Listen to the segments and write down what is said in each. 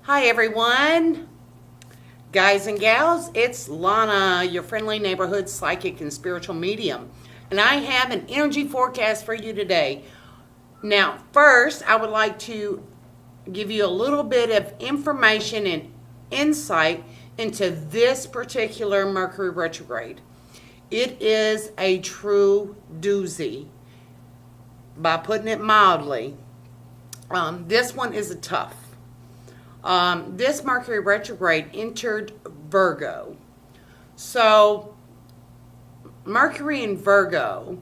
Hi everyone, guys and gals, it's Lana, your friendly neighborhood psychic and spiritual medium, and I have an energy forecast for you today. Now first, I would like to give you a little bit of information and insight into this particular Mercury retrograde. It is a true doozy, by putting it mildly. This one is a tough. This Mercury retrograde entered Virgo. So Mercury in Virgo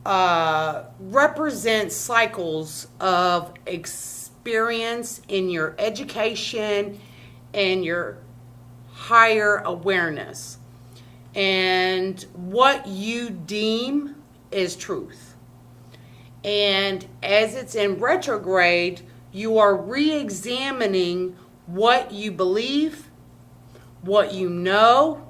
represents cycles of experience in your education and your higher awareness, and what you deem is truth. And as it's in retrograde, you are re-examining what you believe, what you know,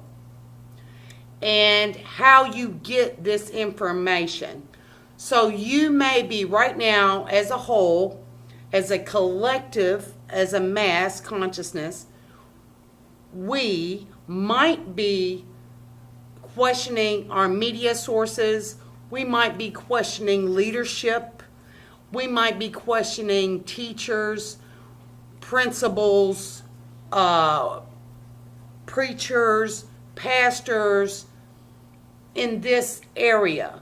and how you get this information. So you may be right now, as a whole, as a collective, as a mass consciousness, we might be questioning our media sources. We might be questioning leadership. We might be questioning teachers, principals, preachers, pastors in this area,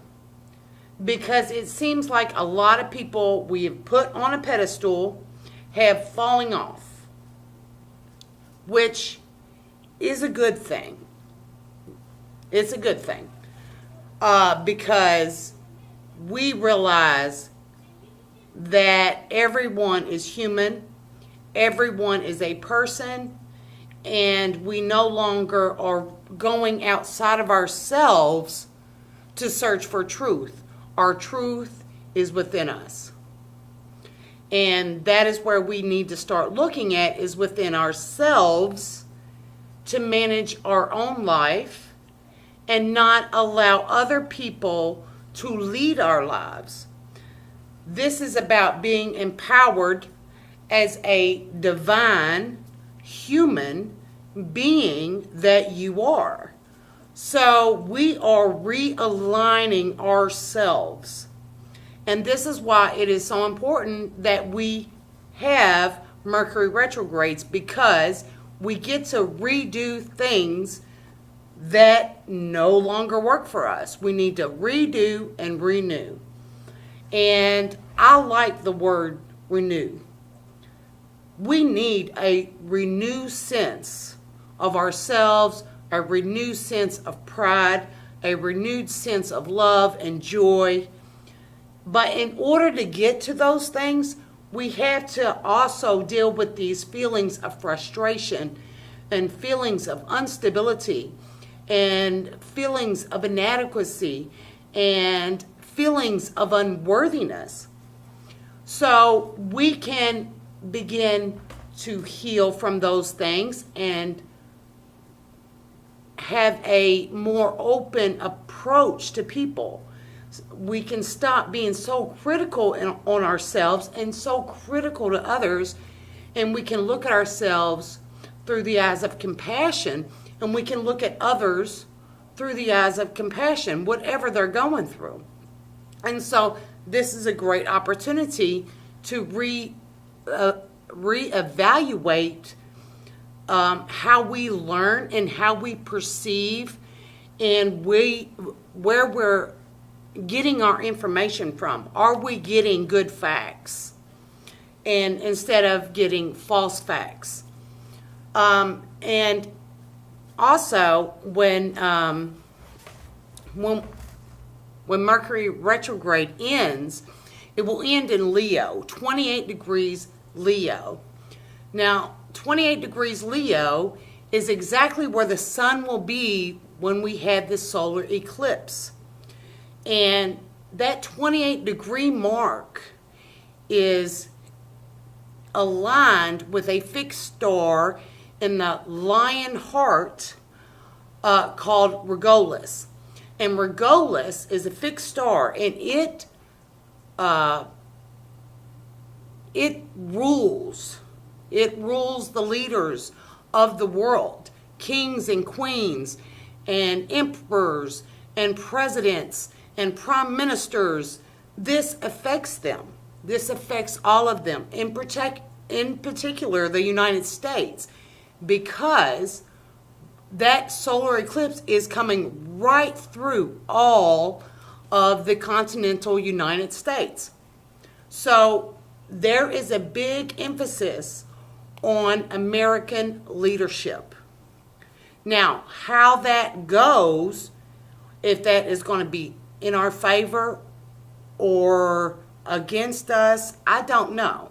because it seems like a lot of people we have put on a pedestal have fallen off, which is a good thing. It's a good thing because we realize that everyone is human, everyone is a person, and we no longer are going outside of ourselves to search for truth. Our truth is within us. And that is where we need to start looking at, is within ourselves, to manage our own life and not allow other people to lead our lives. This is about being empowered as a divine human being that you are. So we are realigning ourselves. And this is why it is so important that we have Mercury retrogrades, because we get to redo things that no longer work for us. We need to redo and renew. And I like the word renew. We need a renewed sense of ourselves, a renewed sense of pride, a renewed sense of love and joy. But in order to get to those things, we have to also deal with these feelings of frustration and feelings of instability and feelings of inadequacy and feelings of unworthiness. So we can begin to heal from those things and have a more open approach to people. We can stop being so critical on ourselves and so critical to others, and we can look at ourselves through the eyes of compassion, and we can look at others through the eyes of compassion, whatever they're going through. And so this is a great opportunity to reevaluate how we learn and how we perceive, and where we're getting our information from. Are we getting good facts, and instead of getting false facts? And also, when Mercury retrograde ends, it will end in Leo, 28 degrees Leo. Now, 28 degrees Leo is exactly where the sun will be when we have this solar eclipse. And that 28 degree mark is aligned with a fixed star in the lion heart called Regulus. And Regulus is a fixed star, and it rules. It rules the leaders of the world, kings and queens and emperors and presidents and prime ministers. This affects them. This affects all of them, in particular the United States, because that solar eclipse is coming right through all of the continental United States. So there is a big emphasis on American leadership. Now, how that goes, if that is going to be in our favor or against us, I don't know.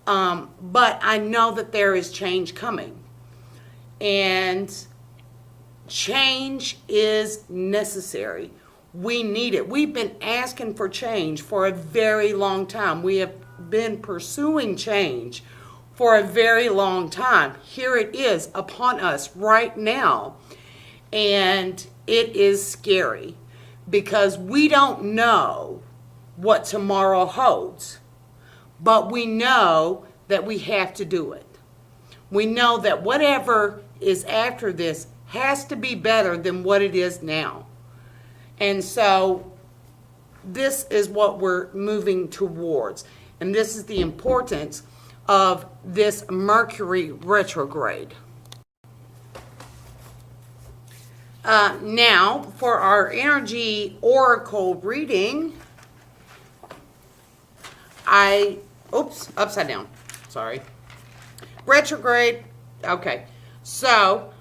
But I know that there is change coming. And change is necessary. We need it. We've been asking for change for a very long time. We have been pursuing change for a very long time. Here it is upon us right now. And it is scary because we don't know what tomorrow holds. But we know that we have to do it. We know that whatever is after this has to be better than what it is now. And so this is what we're moving towards. And this is the importance of this Mercury retrograde. Now, for our energy oracle reading, upside down. Sorry. Retrograde. Okay. So,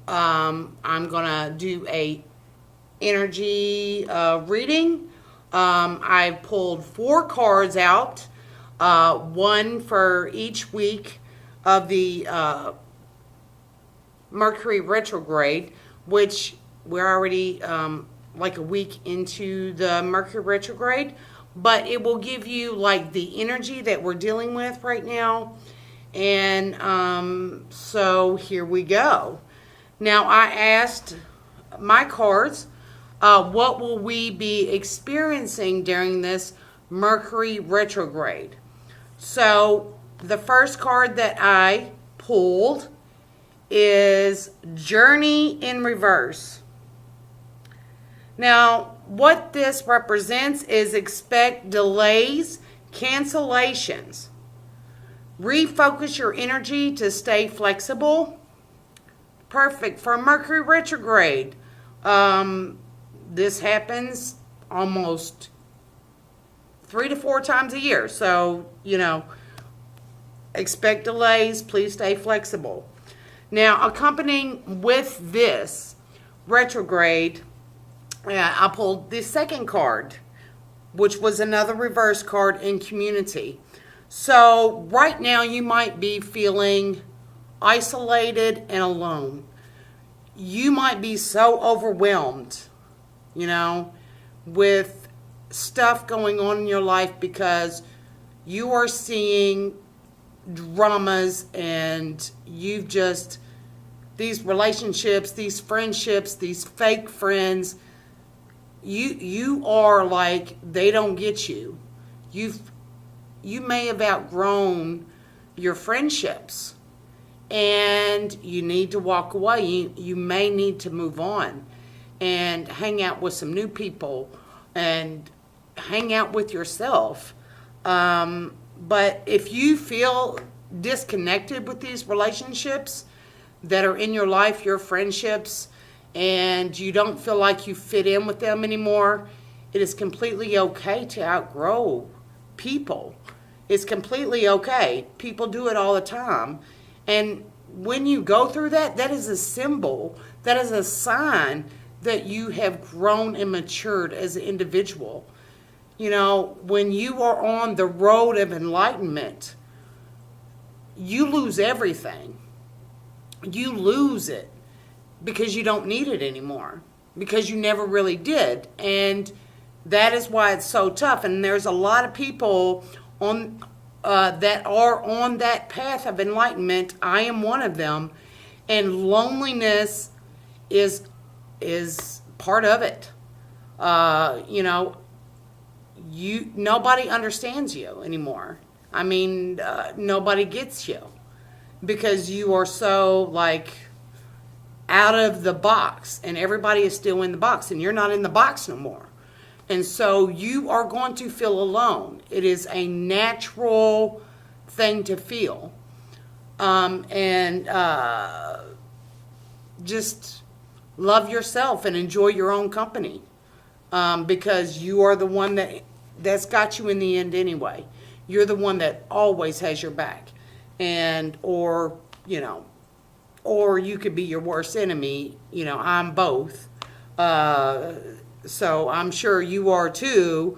I'm going to do a energy reading. I pulled 4 cards out, one for each week of the Mercury retrograde, which we're already like a week into the Mercury retrograde, but it will give you like the energy that we're dealing with right now. And so here we go. Now, I asked my cards, what will we be experiencing during this Mercury retrograde? So the first card that I pulled is Journey in Reverse. Now, what this represents is expect delays, cancellations. Refocus your energy to stay flexible. Perfect for Mercury retrograde. This happens almost 3 to 4 times a year. So, expect delays. Please stay flexible. Now, accompanying with this retrograde, I pulled the second card, which was another reverse card in community. So right now you might be feeling isolated and alone. You might be so overwhelmed, with stuff going on in your life because you are seeing dramas and you've just, these relationships, these friendships, these fake friends, you are like, they don't get you. You may have outgrown your friendships and you need to walk away. You may need to move on and hang out with some new people and hang out with yourself. But if you feel disconnected with these relationships that are in your life, your friendships, and you don't feel like you fit in with them anymore, it is completely okay to outgrow people. It's completely okay. People do it all the time. And when you go through that, that is a symbol, that is a sign that you have grown and matured as an individual. When you are on the road of enlightenment, you lose everything. You lose it because you don't need it anymore, because you never really did. And that is why it's so tough. And there's a lot of people on that are on that path of enlightenment. I am one of them, and loneliness is part of it. Nobody understands you anymore. Nobody gets you. because you are so like out of the box, and everybody is still in the box, and you're not in the box no more. And so you are going to feel alone. It is a natural thing to feel. Just love yourself and enjoy your own company, because you are the one that's got you in the end anyway. You're the one that always has your back, or you could be your worst enemy. I'm both. So I'm sure you are too.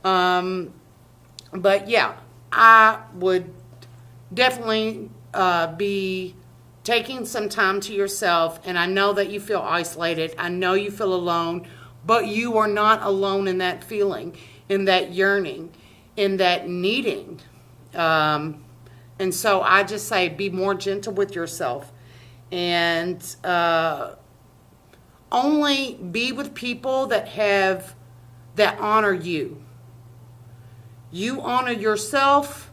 But yeah, I would definitely be taking some time to yourself. And I know that you feel isolated. I know you feel alone, but you are not alone in that feeling, in that yearning, in that needing. And so I just say, be more gentle with yourself, and only be with people that honor you. You honor yourself,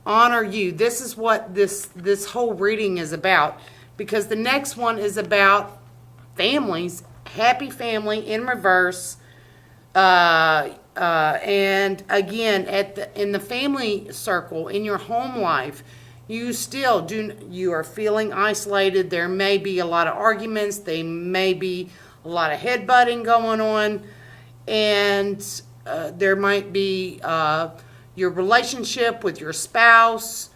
honor you. This is what this whole reading is about, because the next one is about families, happy family in reverse. And again, in the family circle, in your home life, you are feeling isolated. There may be a lot of arguments. There may be a lot of headbutting going on. And there might be your relationship with your spouse,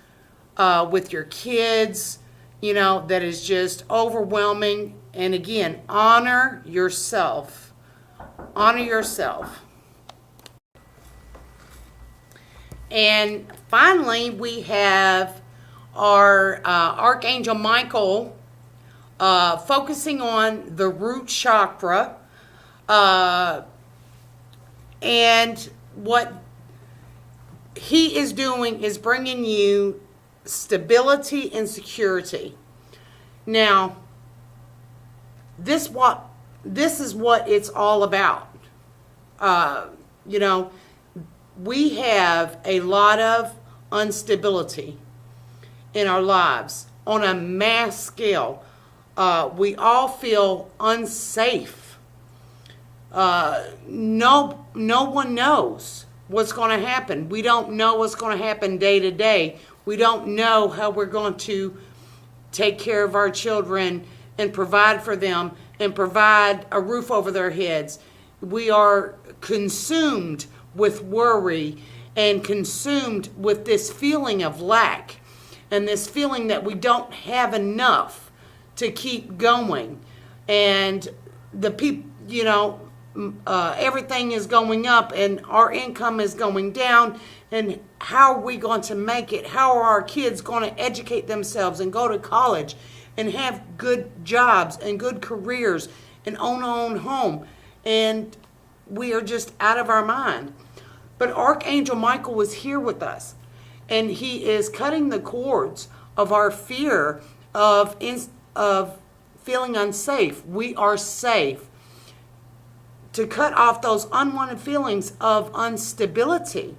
with your kids, that is just overwhelming. And again, honor yourself. Honor yourself. And finally, we have our Archangel Michael focusing on the root chakra. And what he is doing is bringing you stability and security. Now, this is what it's all about. We have a lot of instability in our lives on a mass scale. We all feel unsafe. No one knows what's going to happen. We don't know what's going to happen day to day. We don't know how we're going to take care of our children and provide for them and provide a roof over their heads. We are consumed with worry and consumed with this feeling of lack and this feeling that we don't have enough to keep going. And the people, everything is going up and our income is going down. And how are we going to make it? How are our kids going to educate themselves and go to college and have good jobs and good careers and own our own home? And we are just out of our mind. But Archangel Michael was here with us, and he is cutting the cords of our fear of feeling unsafe. We are safe. To cut off those unwanted feelings of instability,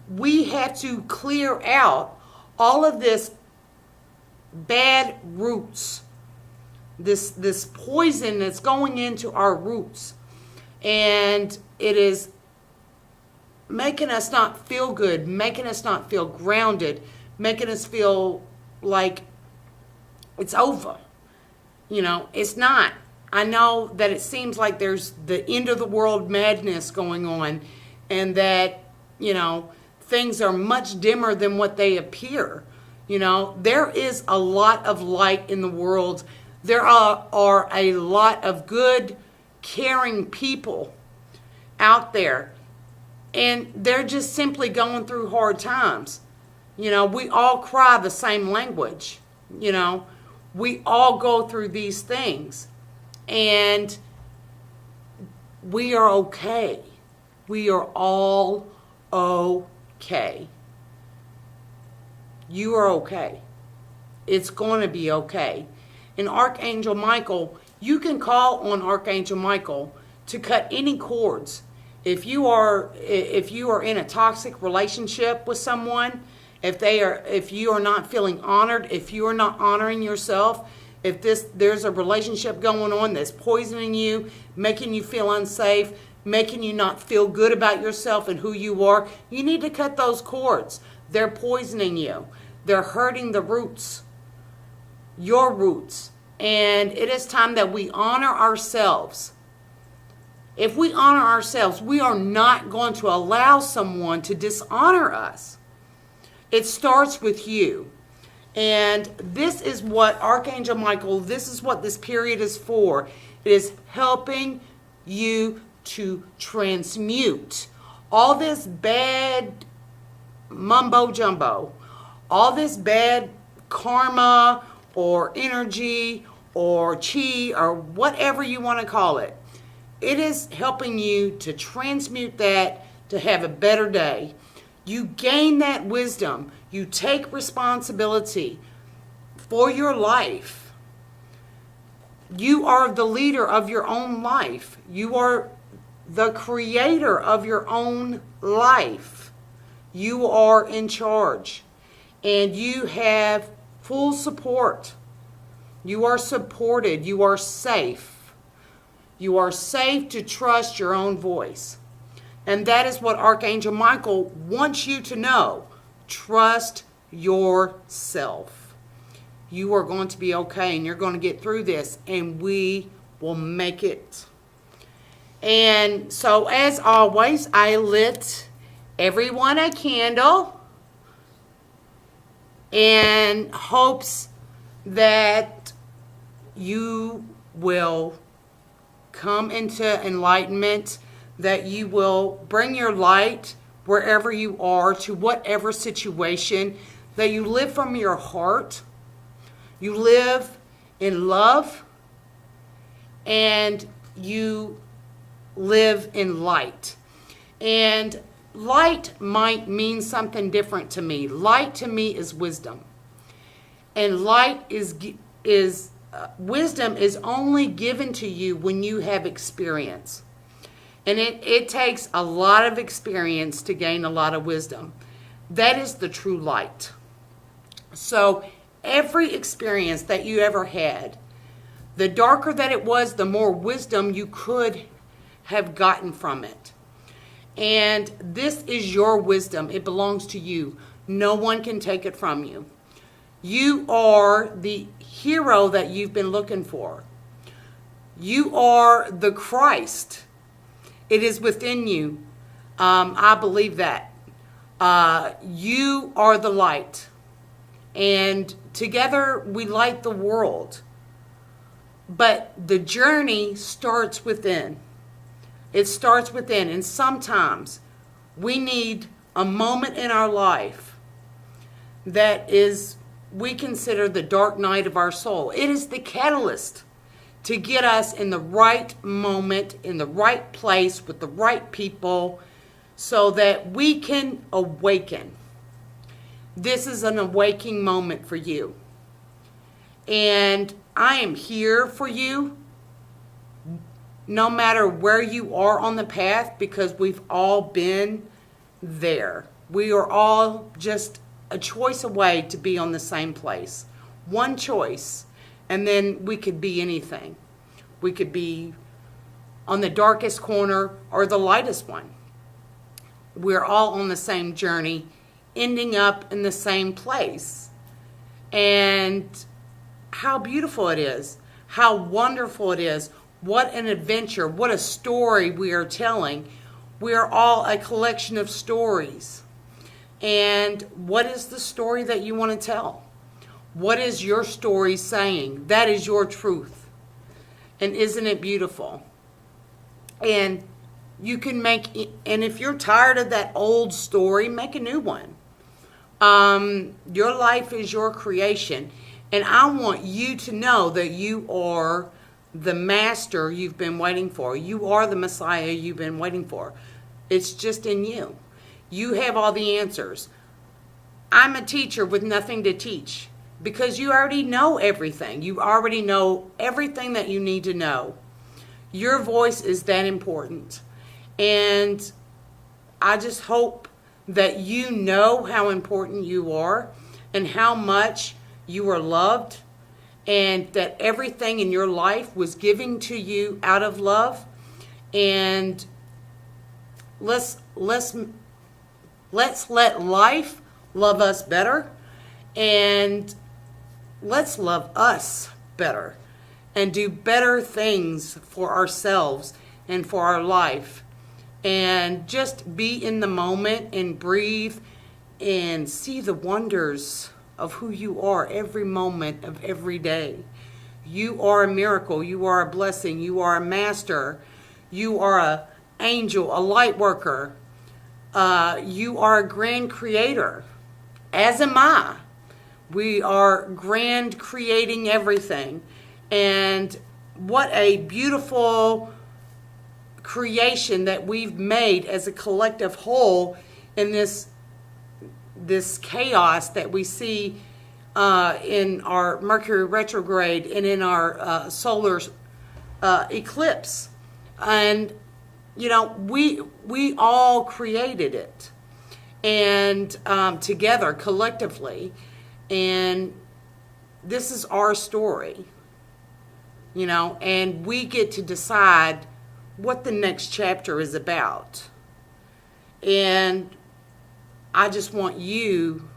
we have to clear out all of this bad roots, this poison that's going into our roots, and it is making us not feel good, making us not feel grounded, making us feel like it's over. It's not. I know that it seems like there's the end of the world madness going on, and that, things are much dimmer than what they appear. There is a lot of light in the world. There are a lot of good, caring people out there. And they're just simply going through hard times. We all cry the same language. We all go through these things. And we are okay. We are all okay. You are okay. It's going to be okay. And Archangel Michael, you can call on Archangel Michael to cut any cords. If you are in a toxic relationship with someone if you are not feeling honored, if you are not honoring yourself, if there's a relationship going on that's poisoning you, making you feel unsafe, making you not feel good about yourself and who you are, you need to cut those cords. They're poisoning you. They're hurting the roots, your roots. And it is time that we honor ourselves. If we honor ourselves, we are not going to allow someone to dishonor us. It starts with you. And this is what Archangel Michael, this is what this period is for. It is helping you to transmute all this bad mumbo jumbo, all this bad karma or energy or chi or whatever you want to call it. It is helping you to transmute that, to have a better day. You gain that wisdom. You take responsibility for your life. You are the leader of your own life. You are the creator of your own life. You are in charge. And you have full support. You are supported. You are safe. You are safe to trust your own voice. And that is what Archangel Michael wants you to know. Trust yourself. You are going to be okay, and you're going to get through this, and we will make it. And so, as always, I lit everyone a candle in hopes that you will come into enlightenment, that you will bring your light wherever you are, to whatever situation, that you live from your heart, you live in love, and you live in light. And light might mean something different to me. Light to me is wisdom. And light is wisdom is only given to you when you have experience. And it takes a lot of experience to gain a lot of wisdom. That is the true light. So every experience that you ever had, the darker that it was, the more wisdom you could have gotten from it. And this is your wisdom. It belongs to you. No one can take it from you. You are the hero that you've been looking for. You are the Christ. It is within you. I believe that. You are the light. And together we light the world. But the journey starts within. It starts within. And sometimes we need a moment in our life that is, we consider the dark night of our soul. It is the catalyst to get us in the right moment, in the right place, with the right people, so that we can awaken. This is an awakening moment for you. And I am here for you, no matter where you are on the path, because we've all been there. We are all just a choice away to be on the same place. One choice, and then we could be anything. We could be on the darkest corner or the lightest one. We're all on the same journey, ending up in the same place. And how beautiful it is. How wonderful it is. What an adventure. What a story we are telling. We are all a collection of stories. And what is the story that you want to tell? What is your story saying? That is your truth. And isn't it beautiful? And you can make, and if you're tired of that old story, make a new one. Your life is your creation. And I want you to know that you are the master you've been waiting for. You are the Messiah you've been waiting for. It's just in you. You have all the answers. I'm a teacher with nothing to teach, because you already know everything. You already know everything that you need to know. Your voice is that important. And I just hope that you know how important you are and how much you are loved, and that everything in your life was given to you out of love. And let's let life love us better, and let's love us better and do better things for ourselves and for our life, and just be in the moment and breathe and see the wonders of who you are every moment of every day. You are a miracle. You are a blessing. You are a master. You are an angel, a light worker. You are a grand creator, as am I. We are grand creating everything. And what a beautiful creation that we've made as a collective whole in this chaos that we see in our Mercury Retrograde and in our solar eclipse. And we all created it, and together collectively, and this is our story, and we get to decide what the next chapter is about. And I just want you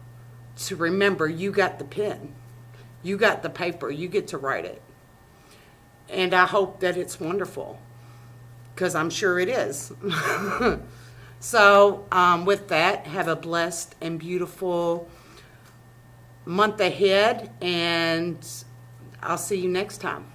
to remember, you got the pen, you got the paper, you get to write it. And I hope that it's wonderful, because I'm sure it is. So with that, have a blessed and beautiful month ahead, and I'll see you next time.